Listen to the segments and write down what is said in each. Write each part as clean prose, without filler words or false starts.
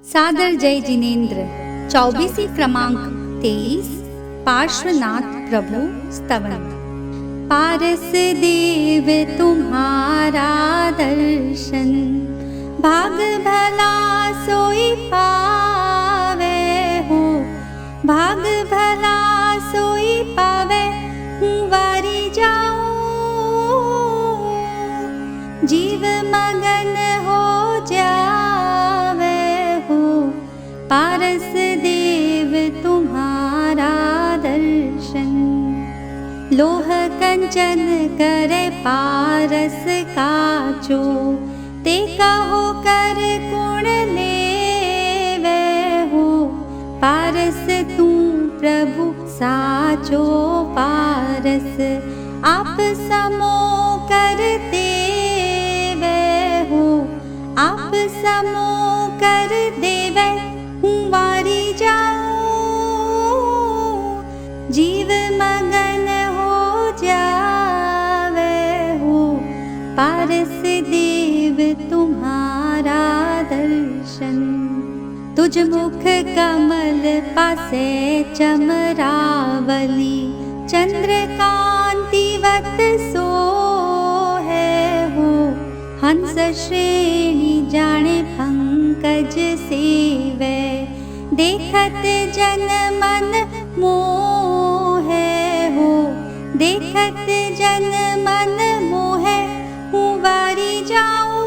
सादर जय जिनेन्द्र 24 क्रमांक 23 पार्श्वनाथ प्रभु स्तवन। पारस देव तुम्हारा दर्शन, भाग भला सोई पावे हो। भाग भला सोई पावे, हूँ वारी जाऊं। जीव मगन हो जावे हो, पारस देव तुम्हारा दर्शन। लोह कंचन करे पारस काचो, ते कहो कर कुण लेवे हो। पारस तू प्रभु साचो पारस, आप समो कर देवे हो। आप समो कर देवे, हूँ वारी जाऊं। जीव मगन हो जावे हो, पारस देव तुम्हारा दर्शन। तुझ मुख कमल पासे चमरावली, चंद्रकांतिवत सोहे हो। हंस श्रेणी जाने पंकज सेवे, देखत जन मन मोहे हो। देखत जन मन मोहे, हूँ वारी जाऊं।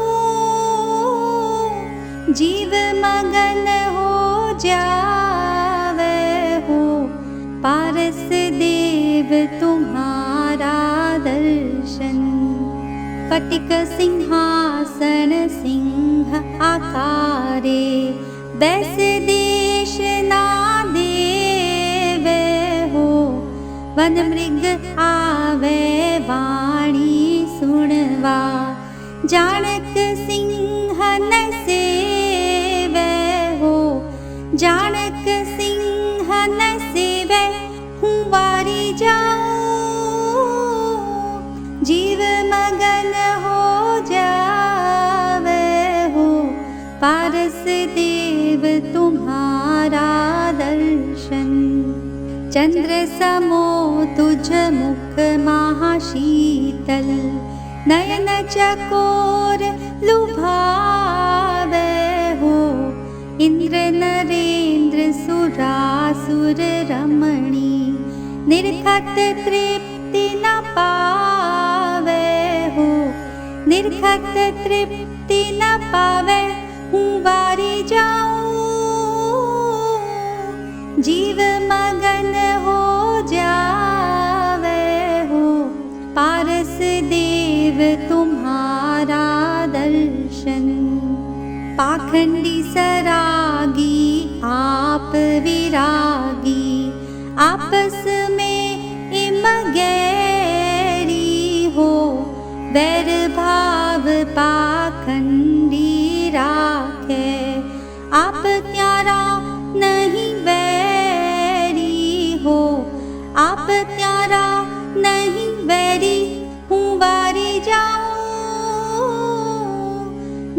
जीव मगन हो जावे हो, पारस देव तुम्हारा दर्शन। फटिक सिंहासन सिंह आकारे, बैस देश ना देवे हो। वन मृग आवे वाणी सुनवा, जानक सिंह न सेवे हो। जानक सिंह न सेवे, हूँ वारी जाऊं। जीव मगन हो जावे हो, पारस देव तुम्हारा दर्शन। चंद्र समो तुझ मुख महाशीतल, नयन चकोर लुभावे हो। इंद्र नरेंद्र सुरासुर रमणी, निर्खत तृप्ति न पावे हो। निर्खत तृप्ति न पावे, हूँ वारी जाऊं। जीव मगन हो जावे हो, पारस देव तुम्हारा दर्शन। पाखंडी सरागी आप विरागी, आपस में इम गैरी हो। वैर भाव पाखंडी राखे, आप त्यारा नहीं वैरी हो। आप त्यारा नहीं वैरी, हूँ वारी जाऊं।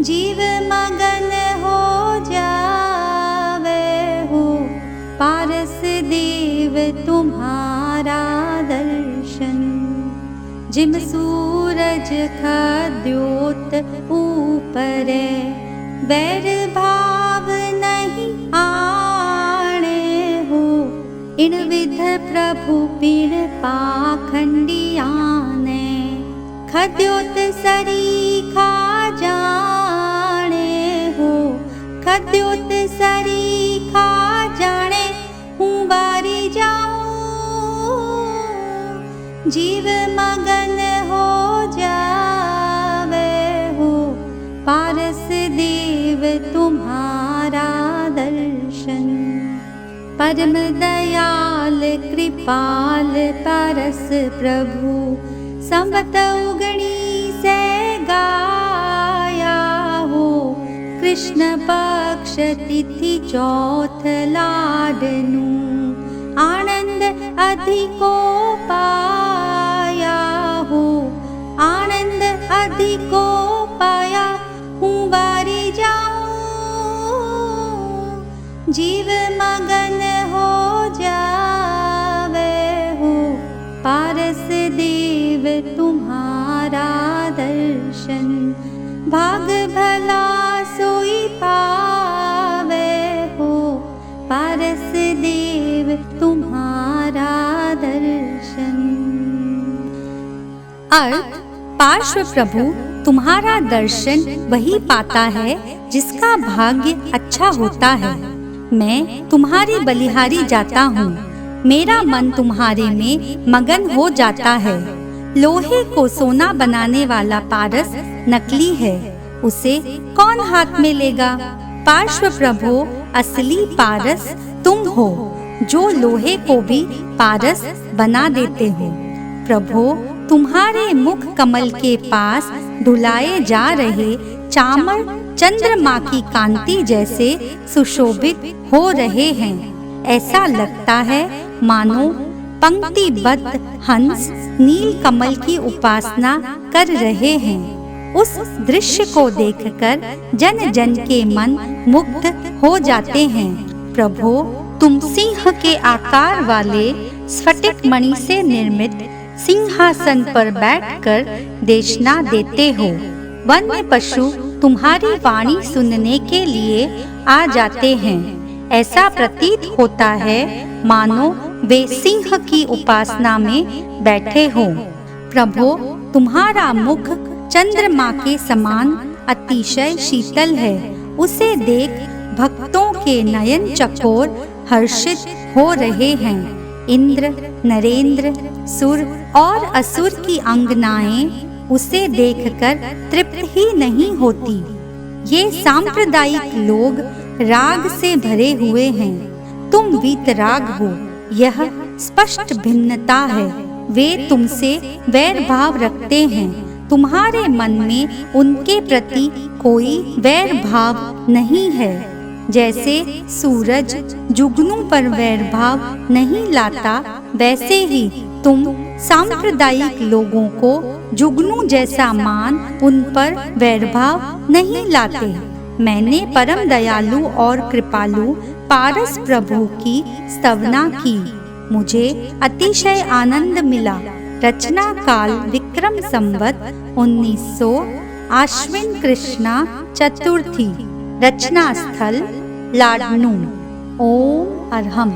जीव मगन हो जावे हो, पारस देव तुम्हारा दर्शन। जिम सूरज खद्योत ऊपरे, वैर भाव नहीं आने हो। इन विध प्रभु पीण पाखंडियाने, खद्योत सरीखा जाने हो। खद्योत सरीखा जाने, हूँ वारी जाऊं। जीव मगन हो जावे हो, पारस देव तुम्हारा दर्शन। परम दयाल कृपाल पारस प्रभु, संवत उगणी से गाया हो। कृष्ण पक्ष तिथि चौथ लाडनू, आनंद अधिको पाया हो। आनंद अधिको पाया, हूँ वारी जाऊं। जीव मगन हो जावे हो, पारस देव तुम्हारा दर्शन। भाग भला सोई पावे हो, पारस देव तुम्हारा दर्शन। अर्थ: पार्श्व प्रभु तुम्हारा दर्शन वही पाता है जिसका भाग्य अच्छा होता है। मैं तुम्हारी बलिहारी जाता हूँ, मेरा मन तुम्हारे में मगन हो जाता है। लोहे को सोना बनाने वाला पारस नकली है, उसे कौन हाथ में लेगा। पार्श्व प्रभु असली पारस तुम हो, जो लोहे को भी पारस बना देते हो। प्रभु तुम्हारे मुख कमल के पास धुलाए जा रहे चामर चंद्रमा की कांति जैसे सुशोभित हो रहे हैं। ऐसा लगता है मानो पंक्तिबद्ध हंस नील कमल की उपासना कर रहे हैं। उस दृश्य को देखकर जन जन के मन मुग्ध हो जाते हैं। प्रभु तुम सिंह के आकार वाले स्फटिक मणि से निर्मित सिंहासन पर बैठकर देशना देते हो। वन्य पशु तुम्हारी वाणी सुनने के लिए आ जाते हैं। ऐसा प्रतीत होता है मानो वे सिंह की उपासना में बैठे हो। प्रभु तुम्हारा मुख चंद्रमा के समान अतिशय शीतल है, उसे देख भक्तों के नयन चकोर हर्षित हो रहे हैं। इंद्र, नरेंद्र, सुर और असुर की अंगनाएं उसे देखकर तृप्त ही नहीं होती। ये सांप्रदायिक लोग राग से भरे हुए हैं, तुम वीतराग हो, यह स्पष्ट भिन्नता है। वे तुमसे वैर भाव रखते हैं, तुम्हारे मन में उनके प्रति कोई वैर भाव नहीं है। जैसे सूरज जुगनू पर वैर भाव नहीं लाता, वैसे ही तुम सांप्रदायिक लोगों को जुगनू जैसा मान उन पर वैर भाव नहीं लाते। मैंने परम दयालु और कृपालु पारस प्रभु की स्तवना की, मुझे अतिशय आनंद मिला। रचना काल विक्रम संवत 1900 आश्विन कृष्णा चतुर्थी। रचना स्थल लाडनू। ओम अरहम।